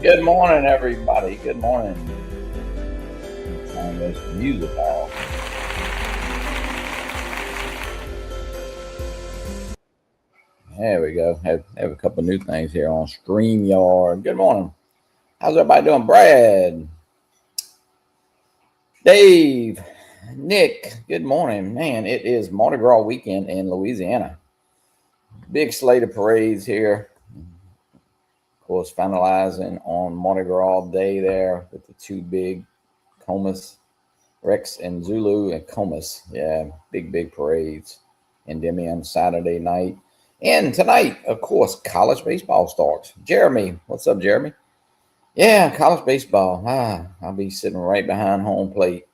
Good morning, everybody. Good morning. Turn this music off. There we go. Have a couple of new things here on StreamYard. Good morning. How's everybody doing? Brad, Dave, Nick. Good morning, man. It is Mardi Gras weekend in Louisiana. Big slate of parades here. Of course, finalizing on Mardi Gras Day there with the two big Comus, Rex and Zulu and Comus. Yeah, big parades. Endymion Saturday night. And tonight, of course, college baseball starts. Jeremy, what's up, Jeremy? Yeah, college baseball. I'll be sitting right behind home plate.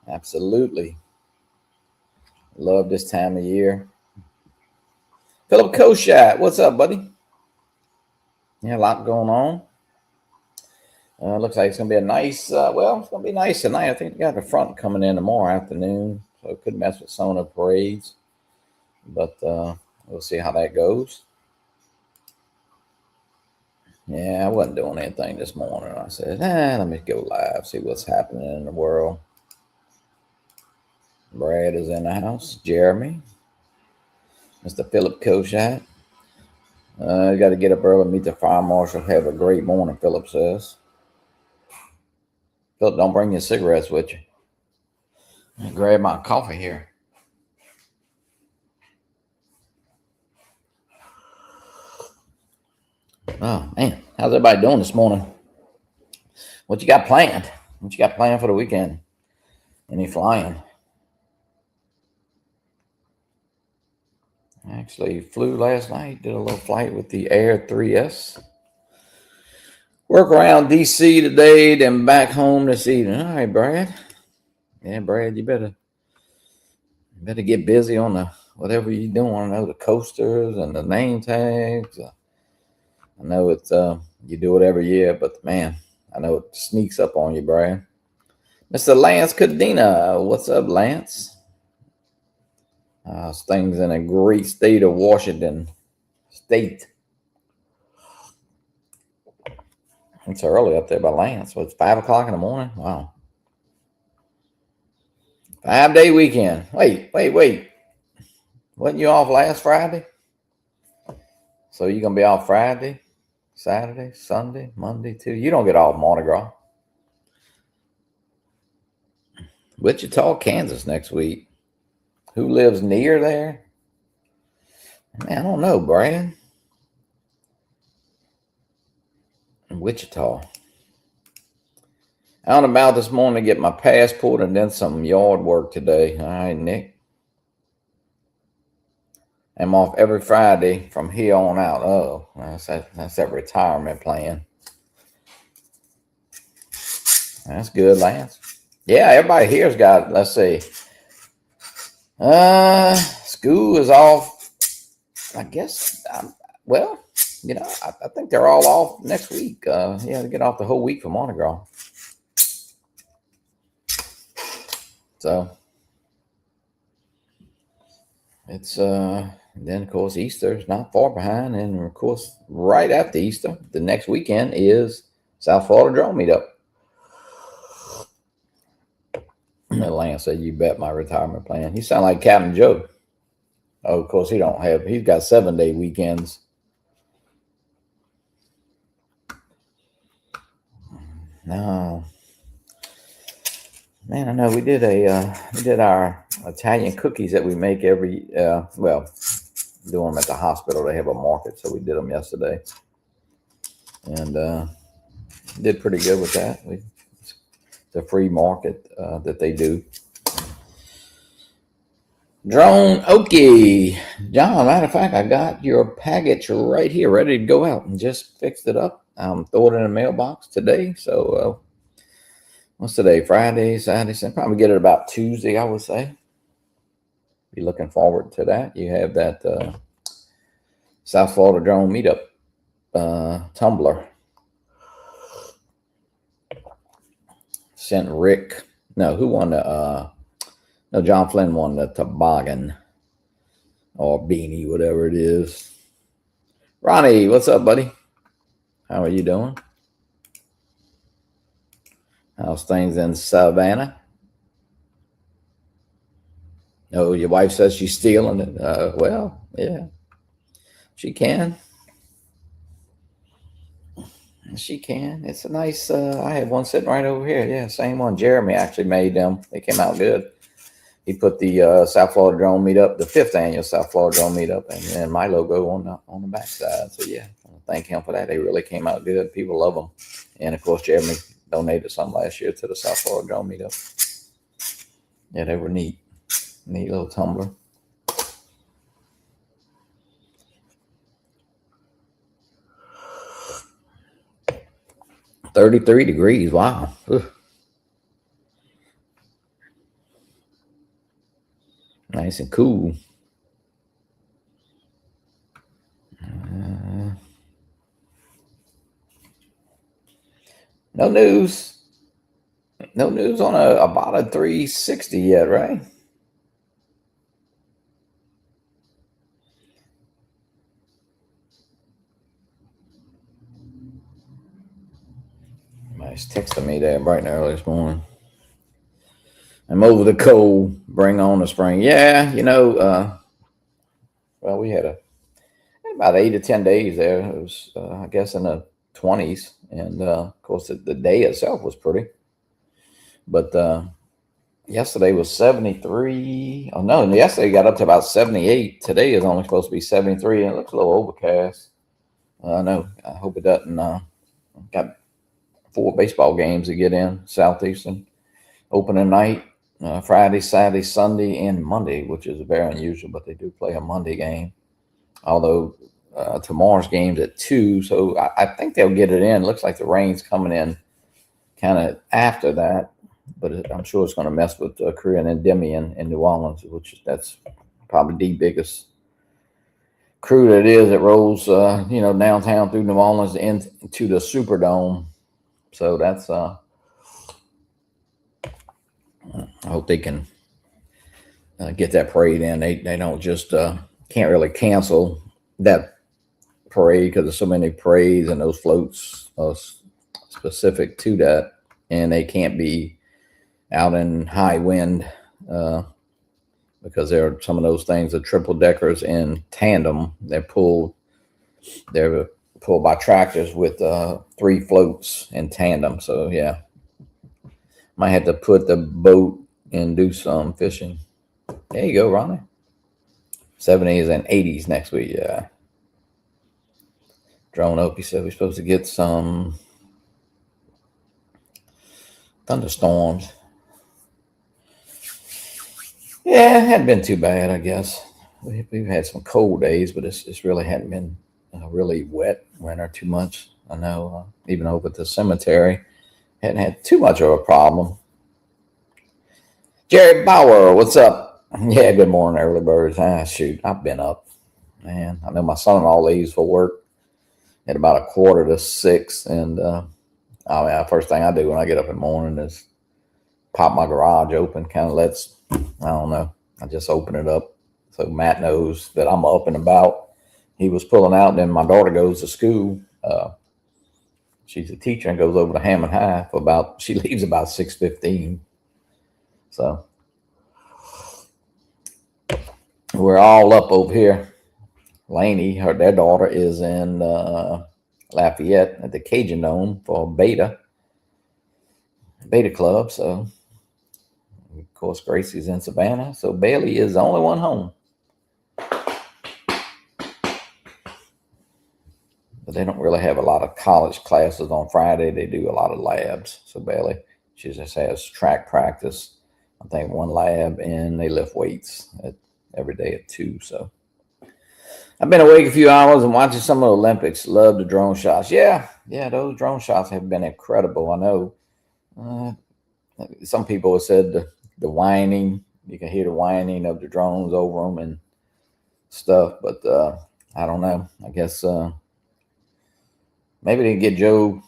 Absolutely. Love this time of year. Philip Koshat, what's up, buddy? Yeah, a lot going on. Looks like it's going to be a nice, it's going to be nice tonight. I think they got the front coming in tomorrow afternoon, so it could mess with some of the parades. But we'll see how that goes. Yeah, I wasn't doing anything this morning. I said, let me go live, see what's happening in the world. Brad is in the house. Jeremy. Mr. Philip Koshat. You got to get up early, meet the fire marshal. Have a great morning, Philip says. Philip, don't bring your cigarettes with you. I'll grab my coffee here. Oh, man. How's everybody doing this morning? What you got planned? What you got planned for the weekend? Any flying? I actually flew last night. Did a little flight with the Air 3S. Work around D.C. today, then back home this evening. All right, Brad. Yeah, Brad, you better get busy on the whatever you're doing. I know the coasters and the name tags. I know it's you do it every year, but man, I know it sneaks up on you, Brad. Mr. Lance Cadena, what's up, Lance? Things in a great state of Washington State. It's early up there by Lance. So it's 5 o'clock in the morning. Wow. 5-day weekend. Wait. Wasn't you off last Friday? So you're going to be off Friday, Saturday, Sunday, Monday, too? You don't get off Mardi Gras. Wichita, Kansas next week. Who lives near there? Man, I don't know, Brad. In Wichita. Out and about this morning to get my passport and then some yard work today. All right, Nick. I'm off every Friday from here on out. Oh, that's that retirement plan. That's good, Lance. Yeah, everybody here's got, let's see. School is off. I guess, well, you know, I think they're all off next week. Yeah, they get off the whole week for Mardi Gras. So it's then of course Easter's not far behind, and of course right after Easter, the next weekend is South Florida Drone Meetup. Lance said, "You bet my retirement plan." He sound like Captain Joe. Oh, of course he's got 7-day weekends. No, man, I know we did our Italian cookies that we make every do them at the hospital. They have a market, so we did them yesterday, and did pretty good with that. It's a free market that they do. Drone, okay, John. Matter of fact, I got your package right here, ready to go out, and just fixed it up. Throw it in the mailbox today. So, what's today? Friday, Saturday, Sunday. Probably get it about Tuesday, I would say. Be looking forward to that. You have that South Florida Drone Meetup tumbler. Sent Rick. No, who won the? No, John Flynn won the toboggan or beanie, whatever it is. Ronnie, what's up, buddy? How are you doing? How's things in Savannah? Oh, your wife says she's stealing it. Well, yeah, she can. She can. It's a nice. I have one sitting right over here. Yeah, same one. Jeremy actually made them. They came out good. He put the South Florida Drone Meetup, the 5th annual South Florida Drone Meetup, and then my logo on the backside. So yeah, thank him for that. They really came out good. People love them. And of course, Jeremy donated some last year to the South Florida Drone Meetup. Yeah, they were neat. Neat little tumbler. $33 degrees. Wow. Ugh. Nice and cool. No news. No news on about a 360 yet, right? Somebody's texting me there bright and early this morning. I'm over the cold. Bring on the spring. Yeah, well, we had about 8 to 10 days there. It was, I guess, in the 20s, and of course, the day itself was pretty. But yesterday was 73. Oh no, yesterday got up to about 78. Today is only supposed to be 73, and it looks a little overcast. I know. I hope it doesn't. Got 4 baseball games to get in. Southeastern opening night, Friday, Saturday, Sunday, and Monday, which is very unusual. But they do play a Monday game. Although tomorrow's game's at 2, so I think they'll get it in. Looks like the rain's coming in kind of after that, but I'm sure it's going to mess with Korean Endymion in New Orleans, that's probably the biggest crew that is. It rolls, downtown through New Orleans into the Superdome. So that's I hope they can get that parade in. They don't just can't really cancel that parade because there's so many parades and those floats are specific to that, and they can't be out in high wind because there are some of those things, the triple deckers in tandem. They're pulled by tractors with 3 floats in tandem. So yeah, might have to put the boat and do some fishing. There you go, Ronnie. 70s and 80s next week. Yeah. Drone Opie said we're supposed to get some thunderstorms. Yeah, it hadn't been too bad, I guess. We've had some cold days, but it's really hadn't been a really wet winter too much. I know, even over at the cemetery, hadn't had too much of a problem. Jerry Bauer, what's up? Yeah, good morning, early birds. Shoot, I've been up, man. I know my son-in-law leaves for work at about 5:45, and the first thing I do when I get up in the morning is pop my garage open. Kind of I don't know, I just open it up so Matt knows that I'm up and about. He was pulling out, and then my daughter goes to school. She's a teacher and goes over to Hammond High she leaves about 6:15. So we're all up over here. Lainey, their daughter is in Lafayette at the Cajun Dome for Beta Club. So, of course, Gracie's in Savannah. So Bailey is the only one home. But they don't really have a lot of college classes on Friday. They do a lot of labs. So Bailey, she just has track practice, I think one lab, and they lift weights every day at 2. So I've been awake a few hours and watching some of the Olympics. Love the drone shots. Yeah, those drone shots have been incredible. I know some people have said the whining, you can hear the whining of the drones over them and stuff, but I don't know. I guess maybe they can get Joe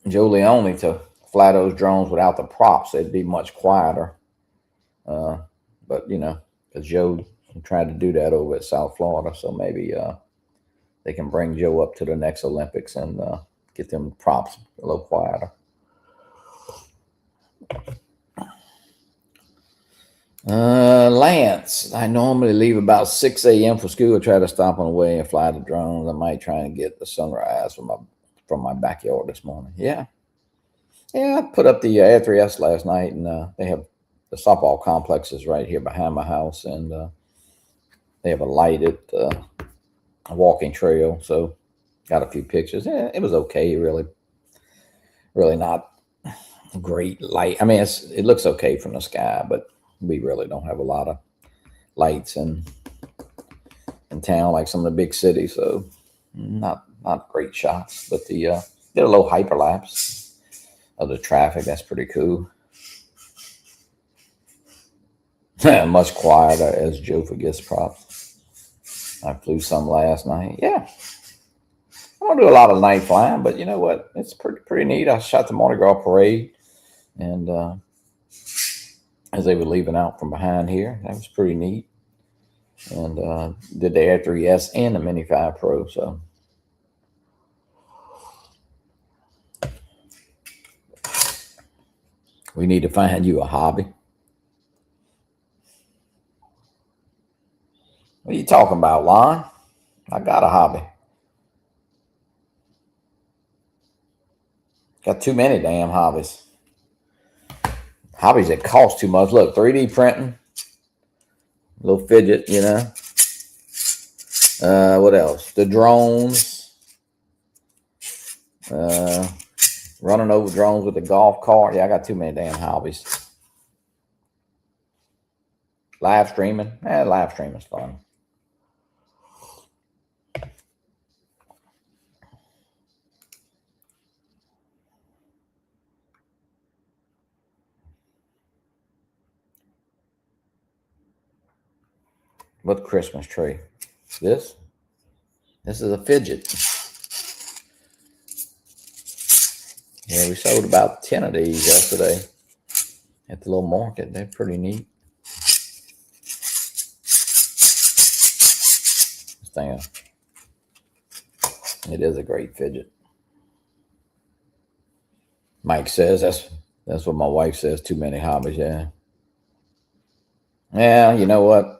Leone to fly those drones without the props. They'd be much quieter. But, because Joe tried to do that over at South Florida. So maybe they can bring Joe up to the next Olympics and get them props a little quieter. Lance, I normally leave about 6 a.m. for school. I try to stop on the way and fly the drones. I might try and get the sunrise from my backyard this morning. Yeah, I put up the A3S last night, and they have the softball complex is right here behind my house, and they have a lighted walking trail. So got a few pictures. Yeah, it was okay. Really not great light. I mean, it looks okay from the sky, but we really don't have a lot of lights in town like some of the big cities. So not great shots, but did a little hyperlapse of the traffic. That's pretty cool. Much quieter as Joe forgets props. I flew some last night. Yeah. I don't do a lot of night flying, but you know what? It's pretty neat. I shot the Mardi Gras parade, and as they were leaving out from behind here, that was pretty neat. And did the A3S and the Mini 5 Pro. So we need to find you a hobby. What are you talking about, Lon? I got a hobby. Got too many damn hobbies. Hobbies that cost too much. Look, 3D printing, a little fidget, what else? The drones. Running over drones with the golf cart. Yeah, I got too many damn hobbies. Live streaming. Live streaming's fun. What Christmas tree? This is a fidget. Yeah, we sold about 10 of these yesterday at the little market. They're pretty neat. This thing, it is a great fidget. Mike says that's what my wife says. Too many hobbies. Yeah. Yeah, you know what?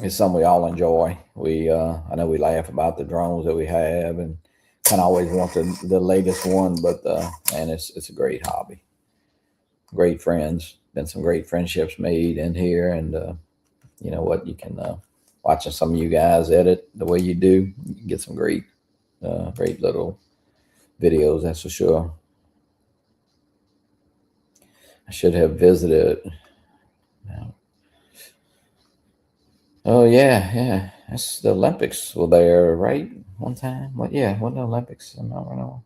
It's something we all enjoy. I know we laugh about the drones that we have and kind of always want the latest one, but and it's a great hobby. Great friends. Been some great friendships made in here, and you know what, you can watching some of you guys edit the way you do, you can get some great little videos, that's for sure. I should have visited. Oh yeah. That's the Olympics were there, right? One time. What? Yeah, wasn't the Olympics? I don't know.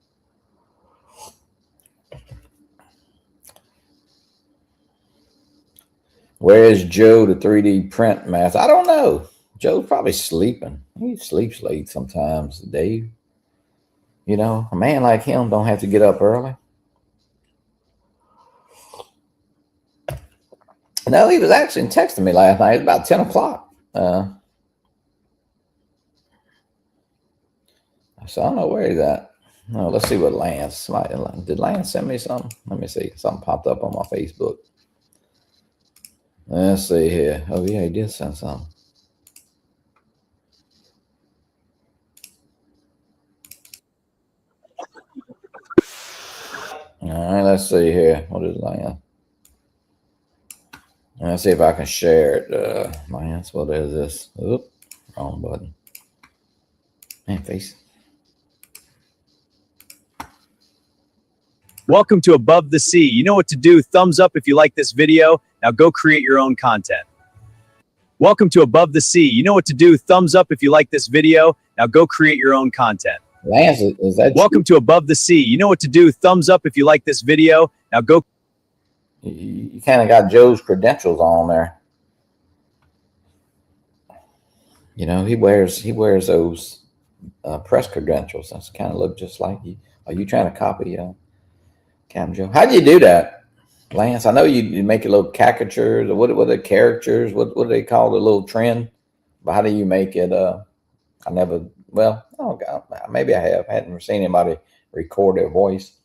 Where is Joe, the 3D print master? I don't know. Joe's probably sleeping. He sleeps late sometimes, Dave. You know, a man like him don't have to get up early. No, he was actually texting me last night. It was about 10 o'clock. So I don't know where he's at. No, let's see what Lance. Did Lance send me something? Let me see. Something popped up on my Facebook. Let's see here. Oh, yeah, he did send something. All right, let's see here. What is Lance? Let's see if I can share it. Lance, what is this? Oop, wrong button. Man, face. Welcome to Above the Sea. You know what to do. Thumbs up if you like this video. Now go create your own content. Welcome to Above the Sea. You know what to do. Thumbs up if you like this video. Now go create your own content. Lance, is that Welcome to Above the Sea. You know what to do. Thumbs up if you like this video. Now go. You kind of got Joe's credentials on there. You know, he wears those press credentials. That's kind of look just like you. Are you trying to copy Cam Joe? How do you do that, Lance? I know you make a little caricatures. What are the characters? What do they call the little trend? But how do you make it? I never. Well, oh God, maybe I have. I hadn't seen anybody record their voice.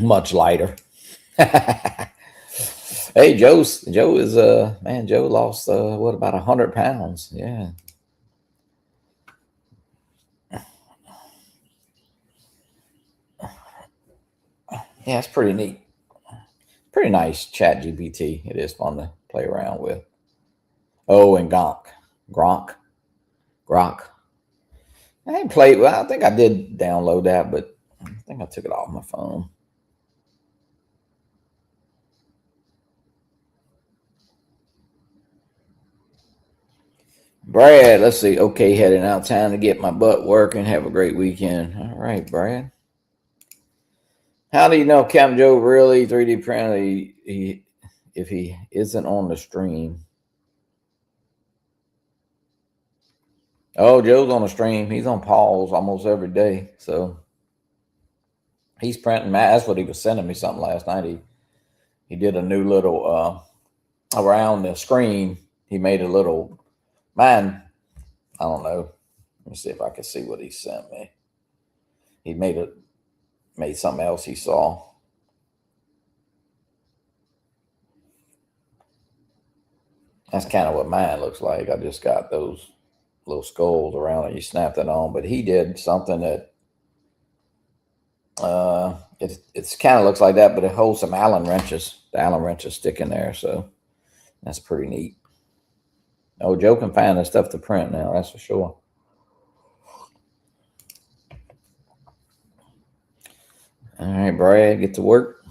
Much lighter. Hey, Joe is man. Joe lost what, about 100 pounds? Yeah. Yeah, it's pretty neat. Pretty nice Chat GPT. It is fun to play around with. Oh, and Grok. I ain't played. Well, I think I did download that, but I think I took it off my phone. Brad, let's see. Okay, heading out. Time to get my butt working. Have a great weekend. All right, Brad. How do you know Captain Joe really 3D printed if he isn't on the stream? Oh, Joe's on the stream. He's on pause almost every day. So he's printing. That's what he was sending me something last night. He did a new little around the screen. He made a little mine. I don't know. Let me see if I can see what he sent me. He made something else he saw. That's kind of what mine looks like. I just got those little skulls around it. You snap that on, but he did something that it's kind of looks like that, but it holds some Allen wrenches. The Allen wrenches stick in there, so that's pretty neat. Oh, Joe can find the stuff to print now, that's for sure. All right, Brad, get to work.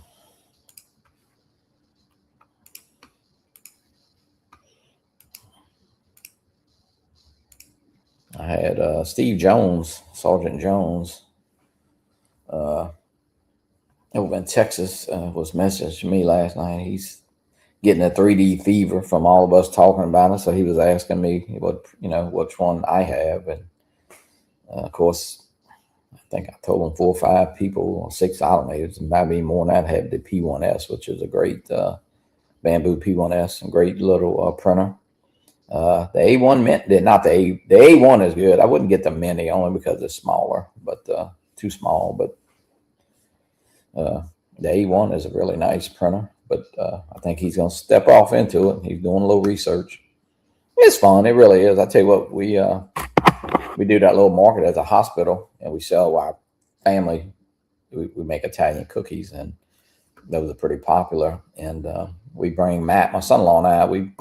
I had Steve Jones, Sergeant Jones, over in Texas, was messaging me last night. He's getting a 3D fever from all of us talking about it. So he was asking me which one I have. And of course, I think I told him 4 or 5 people, or 6, I don't know, it might be more than that, have the P1S, which is a great Bamboo P1S, and great little printer. The A1 Mint did not the A1 is good. I wouldn't get the Mini only because it's smaller, but too small. But the A1 is a really nice printer. But I think he's going to step off into it. He's doing a little research. It's fun. It really is. I tell you what, we do that little market as a hospital, and we sell our family. We make Italian cookies, and those are pretty popular. And we bring Matt, my son-in-law, and I. We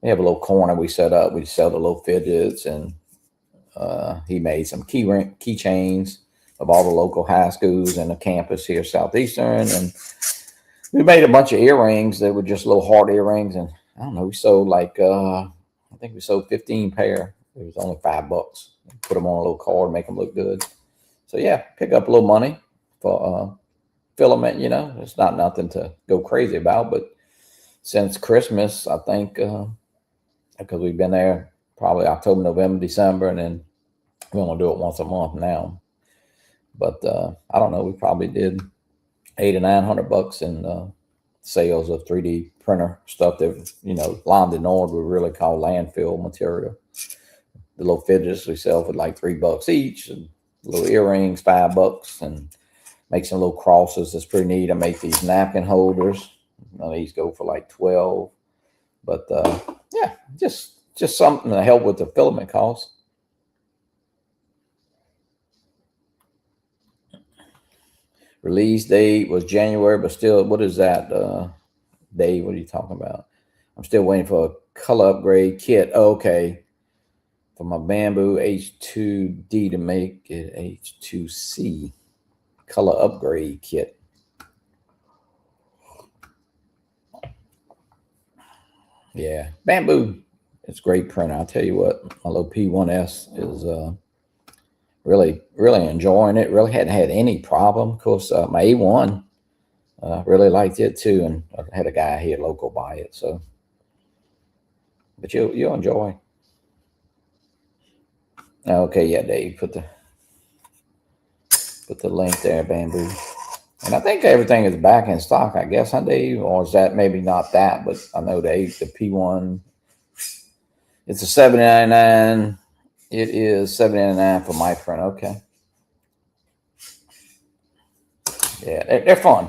have a little corner we set up. We sell the little fidgets, and he made some keychains of all the local high schools and the campus here, Southeastern, and we made a bunch of earrings that were just little heart earrings. And I don't know, we sold like I think we sold 15 pair. It was only $5. Put them on a little card, make them look good. So yeah, pick up a little money for filament. You know, it's not nothing to go crazy about, but since Christmas, I think because we've been there probably October, November, December, and then we want to do it once a month now. But I don't know, we probably did $800 or $900 in sales of 3D printer stuff that, you know, Lime de Nord would really call landfill material. The little fidgets we sell for like $3 each, and little earrings, $5, and make some little crosses. That's pretty neat. I make these napkin holders. These go for like $12. But yeah, just something to help with the filament cost. Release date was January, but still, what is that, Dave? What are you talking about? I'm still waiting for a color upgrade kit. Oh, okay. For my Bamboo H2D to make it H2C color upgrade kit. Yeah, Bamboo, it's great printer. I'll tell you what, my little P1S is really enjoying it. Really hadn't had any problem. Of course, my A1 really liked it too, and I had a guy here local buy it. So, but you'll enjoy. Okay, yeah, Dave, put the link there, Bamboo. And I think everything is back in stock, I guess, huh, Dave? Or is that maybe not that, but I know the P1, it's a $7.99. It is $7.99 for my print. Okay. Yeah, they're fun.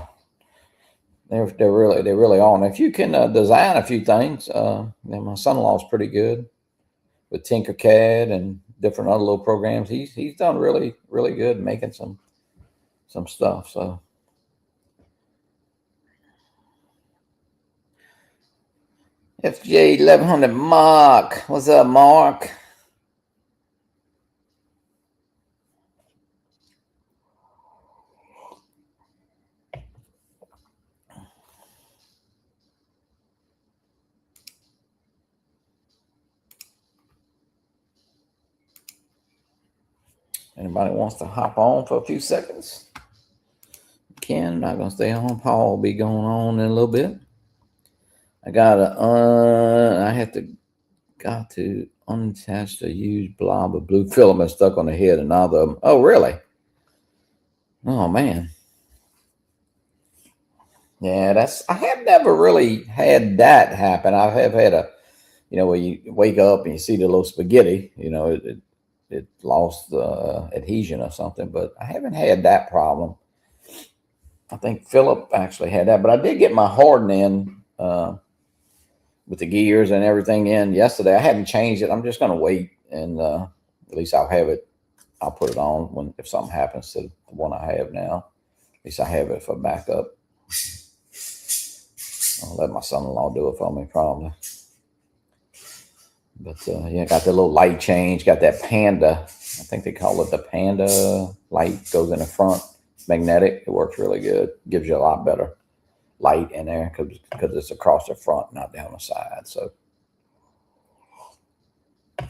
They're really on. If you can design a few things, my son-in-law is pretty good with Tinkercad and different other little programs. He's done really good making some stuff. So FJ 1100 Mark, what's up, Mark? Anybody wants to hop on for a few seconds? Ken, I'm not gonna stay on. Paul will be going on in a little bit. I got to unattach the huge blob of blue filament stuck on the head and all of them. Oh, really? Oh man. Yeah, I have never really had that happen. I have had where you wake up and you see the little spaghetti, it lost the adhesion or something, but I haven't had that problem. I think Philip actually had that, but I did get my hardening with the gears and everything in yesterday. I haven't changed it. I'm just going to wait, and at least I'll have it. I'll put it on if something happens to the one I have now. At least I have it for backup. I'll let my son-in-law do it for me, probably. But yeah, got the little light change. Got that Panda. I think they call it the Panda light. Goes in the front. It's magnetic. It works really good. Gives you a lot better light in there because it's across the front, not down the side. So, all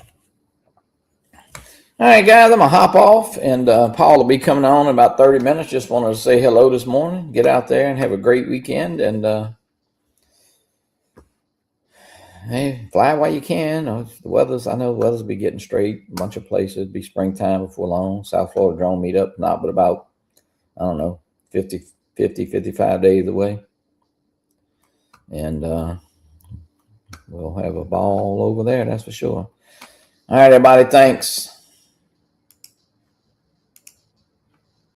right, guys, I'm gonna hop off, and Paul will be coming on in about 30 minutes. Just wanted to say hello this morning. Get out there and have a great weekend, and hey, fly while you can. I know the weather's be getting straight. A bunch of places. It'll be springtime before long. South Florida drone meetup, not but about, I don't know, 55 days away. And we'll have a ball over there, that's for sure. All right, everybody, thanks.